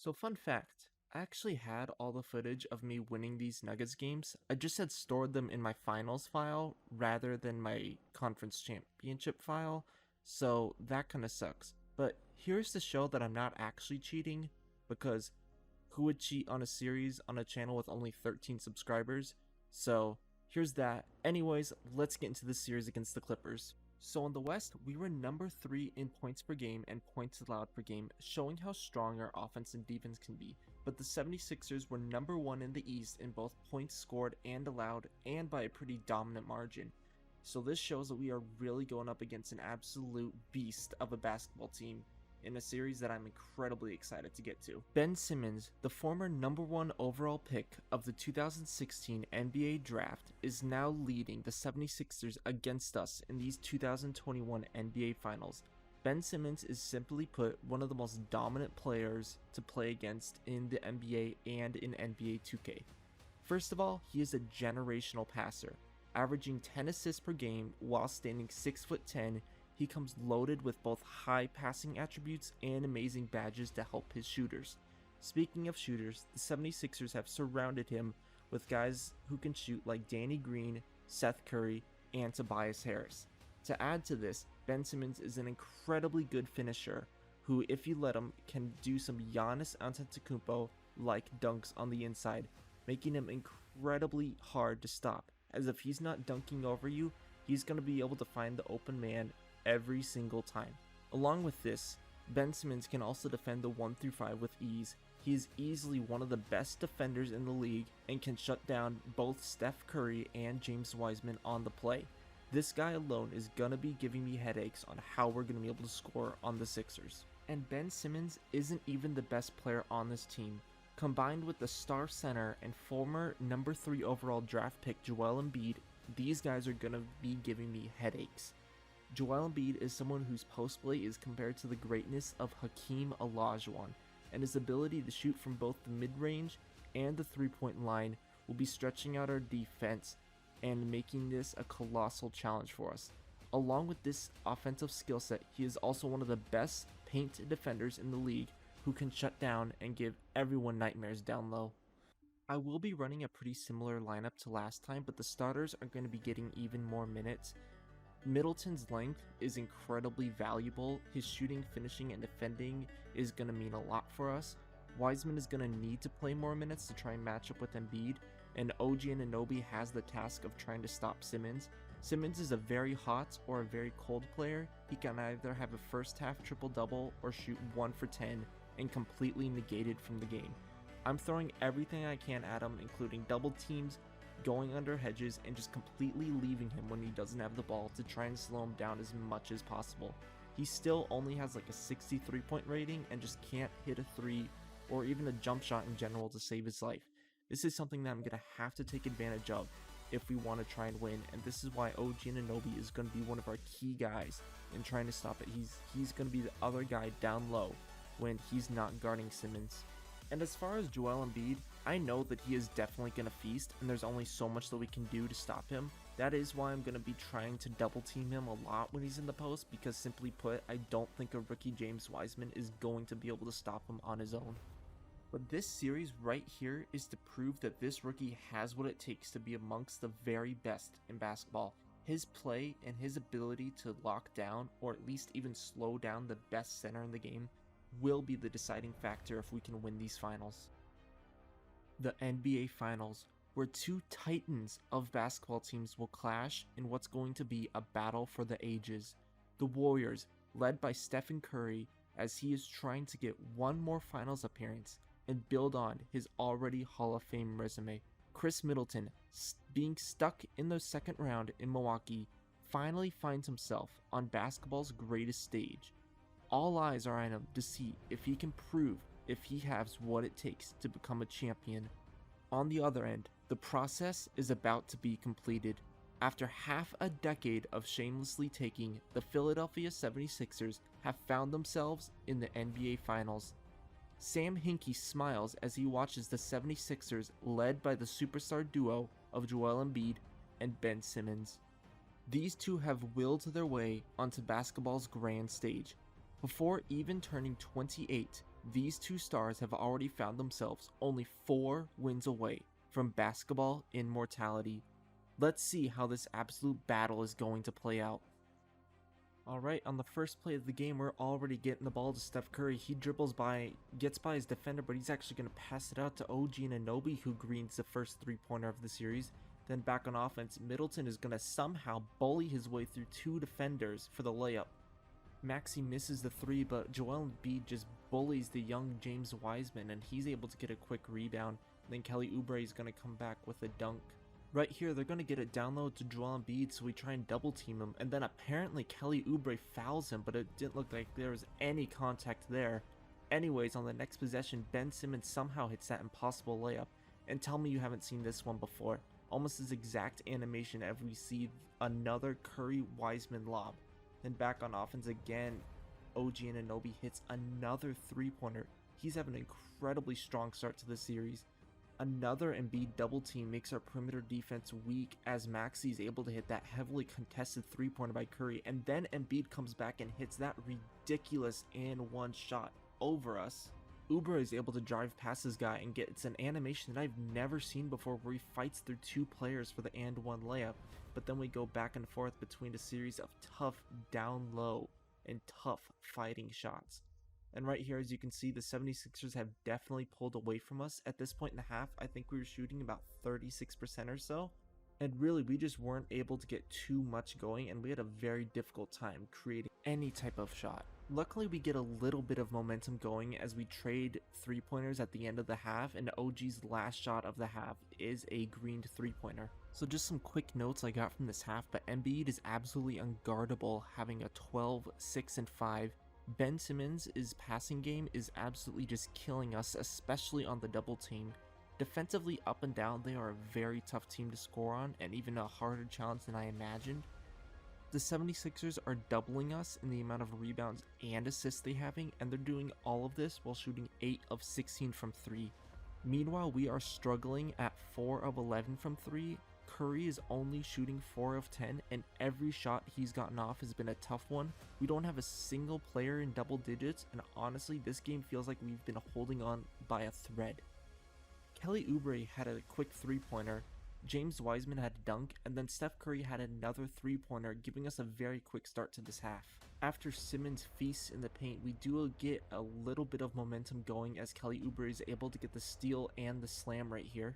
So fun fact, I actually had all the footage of me winning these Nuggets games. I just had stored them in my finals file rather than my conference championship file, so that kind of sucks. But here's to show that I'm not actually cheating, because who would cheat on a series on a channel with only 13 subscribers? So here's that. Anyways, let's get into this series against the Clippers. So in the West, we were number 3 in points per game and points allowed per game, showing how strong our offense and defense can be. But the 76ers were number 1 in the East in both points scored and allowed, and by a pretty dominant margin. So this shows that we are really going up against an absolute beast of a basketball team in a series that I'm incredibly excited to get to. Ben Simmons, the former number 1 overall pick of the 2016 NBA draft, is now leading the 76ers against us in these 2021 NBA Finals. Ben Simmons is, simply put, one of the most dominant players to play against in the NBA and in NBA 2K. First of all, he is a generational passer, averaging 10 assists per game while standing 6'10". He comes loaded with both high passing attributes and amazing badges to help his shooters. Speaking of shooters, the 76ers have surrounded him with guys who can shoot like Danny Green, Seth Curry, and Tobias Harris. To add to this, Ben Simmons is an incredibly good finisher who, if you let him, can do some Giannis Antetokounmpo-like dunks on the inside, making him incredibly hard to stop, as if he's not dunking over you, he's going to be able to find the open man every single time. Along with this, Ben Simmons can also defend the 1 through 5 with ease. He is easily one of the best defenders in the league and can shut down both Steph Curry and James Wiseman on the play. This guy alone is gonna be giving me headaches on how we're gonna be able to score on the Sixers. And Ben Simmons isn't even the best player on this team. Combined with the star center and former number 3 overall draft pick Joel Embiid, these guys are gonna be giving me headaches. Joel Embiid is someone whose post play is compared to the greatness of Hakeem Olajuwon, and his ability to shoot from both the mid-range and the three-point line will be stretching out our defense and making this a colossal challenge for us. Along with this offensive skill set, he is also one of the best paint defenders in the league who can shut down and give everyone nightmares down low. I will be running a pretty similar lineup to last time, but the starters are going to be getting even more minutes. Middleton's length is incredibly valuable. His shooting, finishing, and defending is going to mean a lot for us. Wiseman is going to need to play more minutes to try and match up with Embiid, and OG Anunoby has the task of trying to stop Simmons. Simmons is a very hot or a very cold player. He can either have a first half triple-double or shoot 1 for 10 and completely negated from the game. I'm throwing everything I can at him, including double teams, going under hedges, and just completely leaving him when he doesn't have the ball to try and slow him down as much as possible. He still only has like a 63-point rating and just can't hit a 3 or even a jump shot in general to save his life. This is something that I'm going to have to take advantage of if we want to try and win, and this is why OG Anunoby is going to be one of our key guys in trying to stop it. He's going to be the other guy down low when he's not guarding Simmons. And as far as Joel Embiid, I know that he is definitely going to feast, and there's only so much that we can do to stop him. That is why I'm going to be trying to double team him a lot when he's in the post, because simply put, I don't think a rookie James Wiseman is going to be able to stop him on his own. But this series right here is to prove that this rookie has what it takes to be amongst the very best in basketball. His play and his ability to lock down, or at least even slow down the best center in the game, will be the deciding factor if we can win these finals. The NBA Finals, where two titans of basketball teams will clash in what's going to be a battle for the ages. The Warriors, led by Stephen Curry, as he is trying to get one more finals appearance and build on his already Hall of Fame resume. Chris Middleton, being stuck in the second round in Milwaukee, finally finds himself on basketball's greatest stage. All eyes are on him to see if he can prove if he has what it takes to become a champion. On the other end, the process is about to be completed. After half a decade of shamelessly taking, the Philadelphia 76ers have found themselves in the NBA Finals. Sam Hinkie smiles as he watches the 76ers led by the superstar duo of Joel Embiid and Ben Simmons. These two have willed their way onto basketball's grand stage. Before even turning 28, These two stars have already found themselves only 4 wins away from basketball immortality. Let's see how this absolute battle is going to play out. Alright, on the first play of the game, we're already getting the ball to Steph Curry. He dribbles by, gets by his defender, but he's actually going to pass it out to OG Anunoby, who greens the first 3-pointer of the series. Then back on offense, Middleton is going to somehow bully his way through 2 defenders for the layup. Maxey misses the 3, but Joel Embiid just bullies the young James Wiseman, and he's able to get a quick rebound. Then Kelly Oubre is going to come back with a dunk. Right here, they're going to get it down low to Joel Embiid, so we try and double team him, and then apparently Kelly Oubre fouls him, but it didn't look like there was any contact there. Anyways, on the next possession, Ben Simmons somehow hits that impossible layup, and tell me you haven't seen this one before. Almost this exact animation as we see another Curry Wiseman lob. Then back on offense again, OG Anunoby hits another 3-pointer. He's having an incredibly strong start to the series. Another Embiid double team makes our perimeter defense weak as Maxey is able to hit that heavily contested 3-pointer by Curry, and then Embiid comes back and hits that ridiculous and one shot over us. Oubre is able to drive past this guy and gets an animation that I've never seen before where he fights through 2 players for the and one layup, but then we go back and forth between a series of tough down low and tough fighting shots. And right here, as you can see, the 76ers have definitely pulled away from us. At this point in the half, I think we were shooting about 36% or so. And really, we just weren't able to get too much going, and we had a very difficult time creating any type of shot. Luckily, we get a little bit of momentum going as we trade 3-pointers at the end of the half, and OG's last shot of the half is a greened 3-pointer. So just some quick notes I got from this half, but Embiid is absolutely unguardable, having a 12, 6, and 5. Ben Simmons' passing game is absolutely just killing us, especially on the double team. Defensively, up and down, they are a very tough team to score on, and even a harder challenge than I imagined. The 76ers are doubling us in the amount of rebounds and assists they're having, and they're doing all of this while shooting 8 of 16 from 3. Meanwhile, we are struggling at 4 of 11 from 3. Curry is only shooting 4 of 10, and every shot he's gotten off has been a tough one. We don't have a single player in double digits, and honestly, this game feels like we've been holding on by a thread. Kelly Oubre had a quick 3-pointer, James Wiseman had a dunk, and then Steph Curry had another 3-pointer, giving us a very quick start to this half. After Simmons feasts in the paint, we do get a little bit of momentum going as Kelly Oubre is able to get the steal and the slam right here.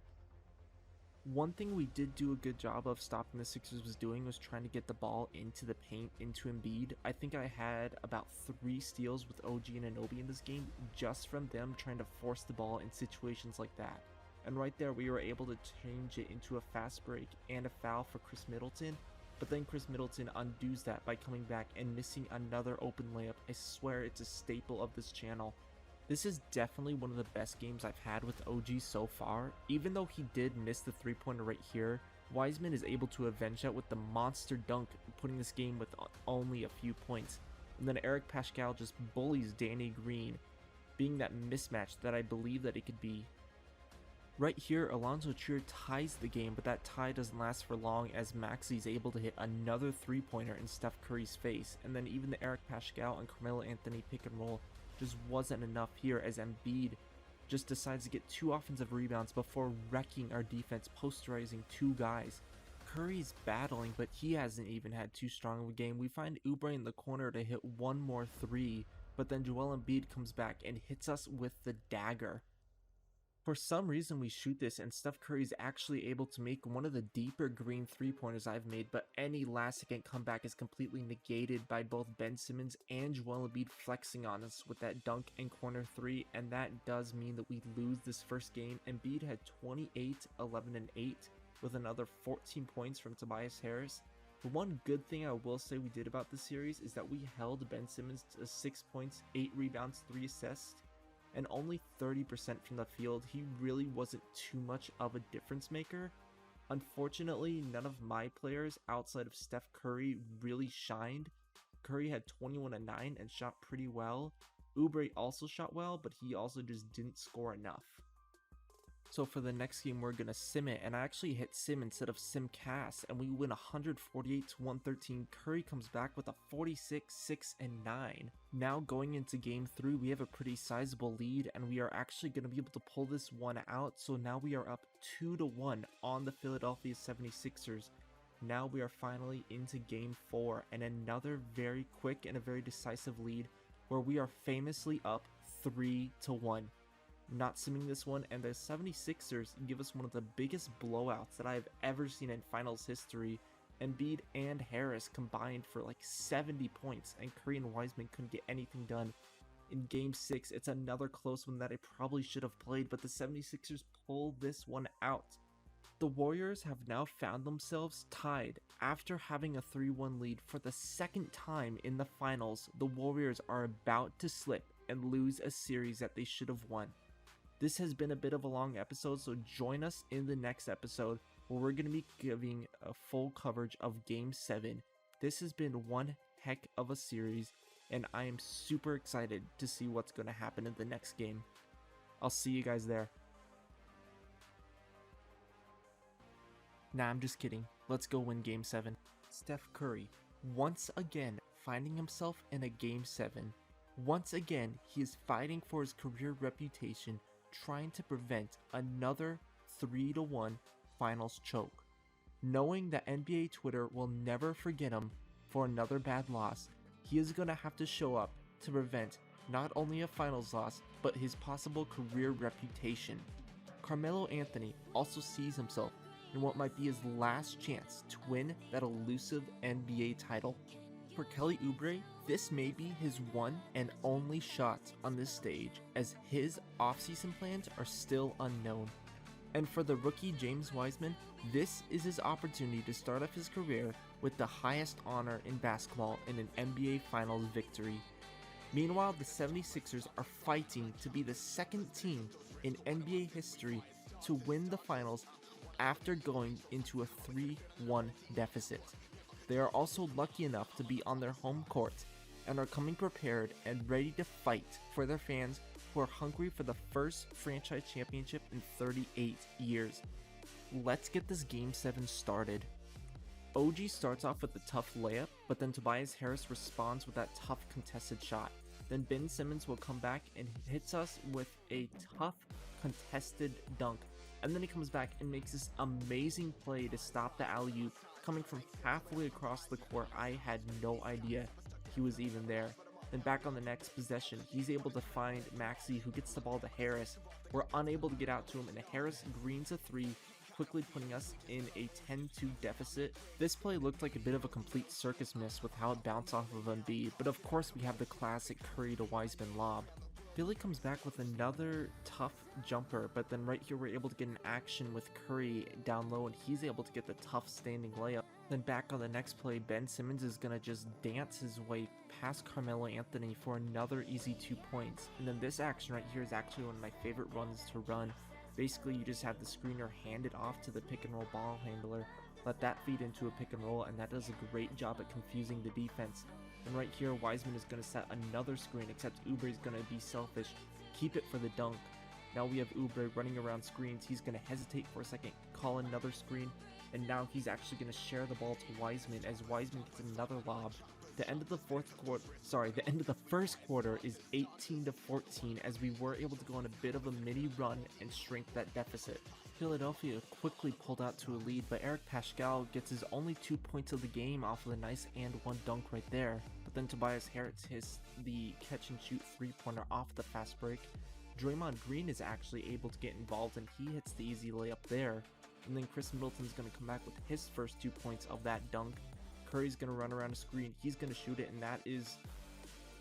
One thing we did do a good job of stopping the Sixers was doing was trying to get the ball into the paint, into Embiid. I think I had about 3 steals with OG and Anunoby in this game just from them trying to force the ball in situations like that. And right there we were able to change it into a fast break and a foul for Chris Middleton, but then Chris Middleton undoes that by coming back and missing another open layup. I swear it's a staple of this channel. This is definitely one of the best games I've had with OG so far. Even though he did miss the 3-pointer right here, Wiseman is able to avenge that with the monster dunk, putting this game with only a few points. And then Eric Paschall just bullies Danny Green, being that mismatch that I believe that it could be. Right here, Alonzo Trier ties the game, but that tie doesn't last for long as Maxey is able to hit another 3-pointer in Steph Curry's face, and then even the Eric Paschall and Carmelo Anthony pick and roll just wasn't enough here as Embiid just decides to get 2 offensive rebounds before wrecking our defense, posterizing 2 guys. Curry's battling, but he hasn't even had too strong of a game. We find Oubre in the corner to hit 1 more 3, but then Joel Embiid comes back and hits us with the dagger. For some reason we shoot this and Steph Curry is actually able to make one of the deeper green 3-pointers I've made, but any last second comeback is completely negated by both Ben Simmons and Joel Embiid flexing on us with that dunk and corner 3, and that does mean that we lose this first game. Embiid had 28, 11, and 8 with another 14 points from Tobias Harris. The one good thing I will say we did about this series is that we held Ben Simmons to 6 points, 8 rebounds, 3 assists, and only 30% from the field. He really wasn't too much of a difference maker. Unfortunately, none of my players outside of Steph Curry really shined. Curry had 21 and 9 and shot pretty well. Oubre also shot well, but he also just didn't score enough. So for the next game, we're gonna sim it, and I actually hit sim instead of sim cast, and we win 148 to 113. Curry comes back with a 46, 6, and 9. Now going into game 3, we have a pretty sizable lead, and we are actually gonna be able to pull this one out. So now we are up 2-1 on the Philadelphia 76ers. Now we are finally into game 4, and another very quick and a very decisive lead, where we are famously up 3-1. Not simming this one, and the 76ers give us one of the biggest blowouts that I have ever seen in finals history. Embiid and Harris combined for like 70 points, and Curry and Wiseman couldn't get anything done. In game 6, it's another close one that I probably should have played, but the 76ers pull this one out. The Warriors have now found themselves tied after having a 3-1 lead for the second time in the finals. The Warriors are about to slip and lose a series that they should have won. This has been a bit of a long episode, so join us in the next episode where we're going to be giving a full coverage of Game 7. This has been one heck of a series, and I am super excited to see what's going to happen in the next game. I'll see you guys there. Nah, I'm just kidding. Let's go win Game 7. Steph Curry, once again finding himself in a Game 7. Once again, he is fighting for his career reputation, trying to prevent another 3-1 finals choke. Knowing that NBA Twitter will never forget him for another bad loss, he is going to have to show up to prevent not only a finals loss, but his possible career reputation. Carmelo Anthony also sees himself in what might be his last chance to win that elusive NBA title. For Kelly Oubre, this may be his one and only shot on this stage, as his offseason plans are still unknown. And for the rookie James Wiseman, this is his opportunity to start off his career with the highest honor in basketball in an NBA Finals victory. Meanwhile, the 76ers are fighting to be the second team in NBA history to win the finals after going into a 3-1 deficit. They are also lucky enough to be on their home court and are coming prepared and ready to fight for their fans who are hungry for the first franchise championship in 38 years. Let's get this Game 7 started. OG starts off with a tough layup, but then Tobias Harris responds with that tough contested shot. Then Ben Simmons will come back and hits us with a tough contested dunk. And then he comes back and makes this amazing play to stop the alley-oop coming from halfway across the court. I had no idea he was even there. Then back on the next possession, he's able to find Maxey, who gets the ball to Harris. We're unable to get out to him, and Harris greens a 3, quickly putting us in a 10-2 deficit. This play looked like a bit of a complete circus miss with how it bounced off of Embiid, but of course we have the classic Curry to Wiseman lob. Philly comes back with another tough jumper, but then right here we're able to get an action with Curry down low, and he's able to get the tough standing layup. Then back on the next play, Ben Simmons is going to just dance his way past Carmelo Anthony for another easy 2 points. And then this action right here is actually one of my favorite runs to run. Basically, you just have the screener hand it off to the pick and roll ball handler, let that feed into a pick and roll, and that does a great job at confusing the defense. And right here, Wiseman is going to set another screen, except Oubre is going to be selfish, keep it for the dunk. Now we have Oubre running around screens. He's going to hesitate for a second, call another screen, and now he's actually going to share the ball to Wiseman as Wiseman gets another lob. The end of the first quarter is 18-14 as we were able to go on a bit of a mini run and shrink that deficit. Philadelphia quickly pulled out to a lead, but Eric Paschall gets his only 2 points of the game off of a nice and one dunk right there. But then Tobias Harris hits the catch and shoot 3-pointer off the fast break. Draymond Green is actually able to get involved, and he hits the easy layup there. And then Chris Middleton's going to come back with his first 2 points of that dunk. Curry's going to run around a screen, he's going to shoot it, and that is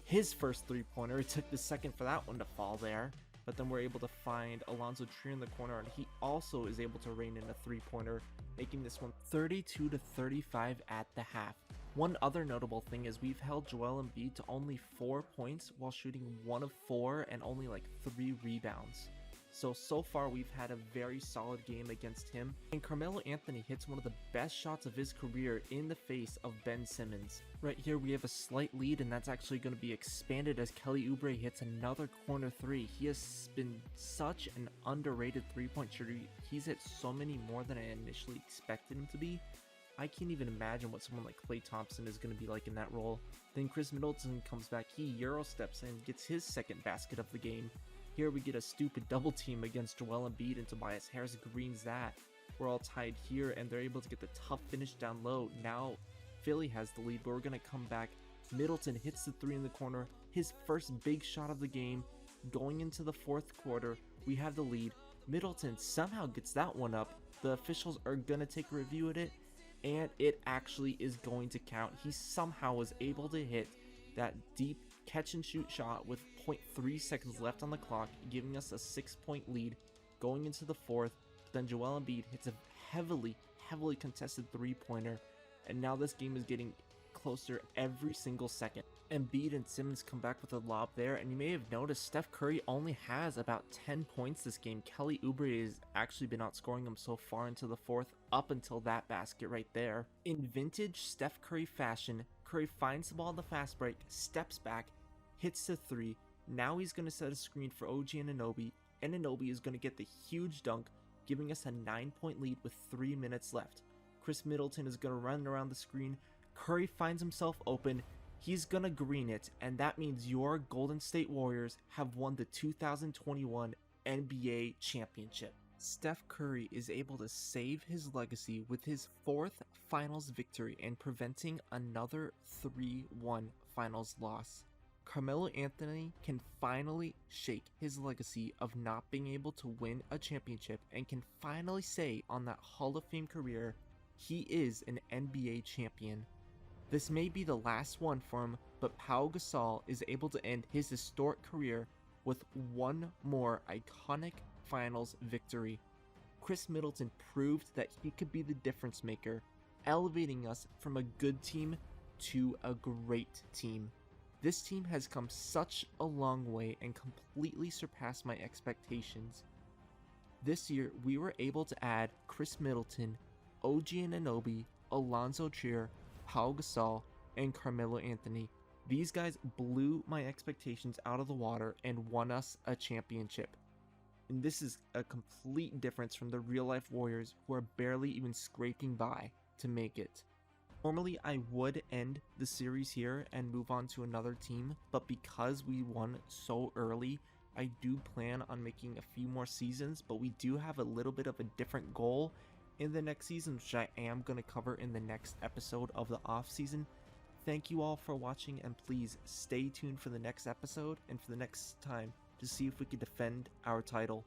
his first 3-pointer. It took the second for that one to fall there, but then we're able to find Alonzo Trier in the corner, and he also is able to rein in a 3-pointer, making this one 32-35 at the half. One other notable thing is we've held Joel Embiid to only 4 points while shooting 1 of 4 and only like 3 rebounds. So far we've had a very solid game against him, and Carmelo Anthony hits one of the best shots of his career in the face of Ben Simmons. Right here we have a slight lead, and that's actually going to be expanded as Kelly Oubre hits another corner three. He has been such an underrated three-point shooter. He's hit so many more than I initially expected him to be. I can't even imagine what someone like Klay Thompson is going to be like in that role. Then Chris Middleton comes back, he Euro steps in, gets his second basket of the game. Here we get a stupid double team against Joel Embiid, and Tobias Harris greens that. We're all tied here, and they're able to get the tough finish down low. Now Philly has the lead, but we're going to come back. Middleton hits the three in the corner, his first big shot of the game. Going into the fourth quarter, we have the lead. Middleton somehow gets that one up. The officials are going to take a review at it, and it actually is going to count. He somehow was able to hit that deep catch and shoot shot with 0.3 seconds left on the clock, giving us a 6-point lead going into the fourth. Then Joel Embiid hits a heavily contested three-pointer, and now this game is getting closer every single second. Embiid and Simmons come back with a lob there, and you may have noticed Steph Curry only has about 10 points this game. Kelly Oubre has actually been outscoring him so far into the fourth, up until that basket right there. In vintage Steph Curry fashion, Curry finds the ball in the fast break, steps back, hits the three. Now he's going to set a screen for OG Anunoby. Anunoby is going to get the huge dunk, giving us a 9-point lead with 3 minutes left. Chris Middleton is going to run around the screen. Curry finds himself open. He's going to green it, and that means your Golden State Warriors have won the 2021 NBA championship. Steph Curry is able to save his legacy with his fourth finals victory and preventing another 3-1 finals loss. Carmelo Anthony can finally shake his legacy of not being able to win a championship and can finally say on that Hall of Fame career, he is an NBA champion. This may be the last one for him, but Pau Gasol is able to end his historic career with one more iconic finals victory. Chris Middleton proved that he could be the difference maker, elevating us from a good team to a great team. This team has come such a long way and completely surpassed my expectations. This year, we were able to add Chris Middleton, OG Anunoby, Alonzo Trier, Pau Gasol, and Carmelo Anthony. These guys blew my expectations out of the water and won us a championship. And this is a complete difference from the real-life Warriors who are barely even scraping by to make it. Normally, I would end the series here and move on to another team, but because we won so early, I do plan on making a few more seasons, but we do have a little bit of a different goal in the next season, which I am going to cover in the next episode of the off season. Thank you all for watching, and please stay tuned for the next episode and for the next time to see if we can defend our title.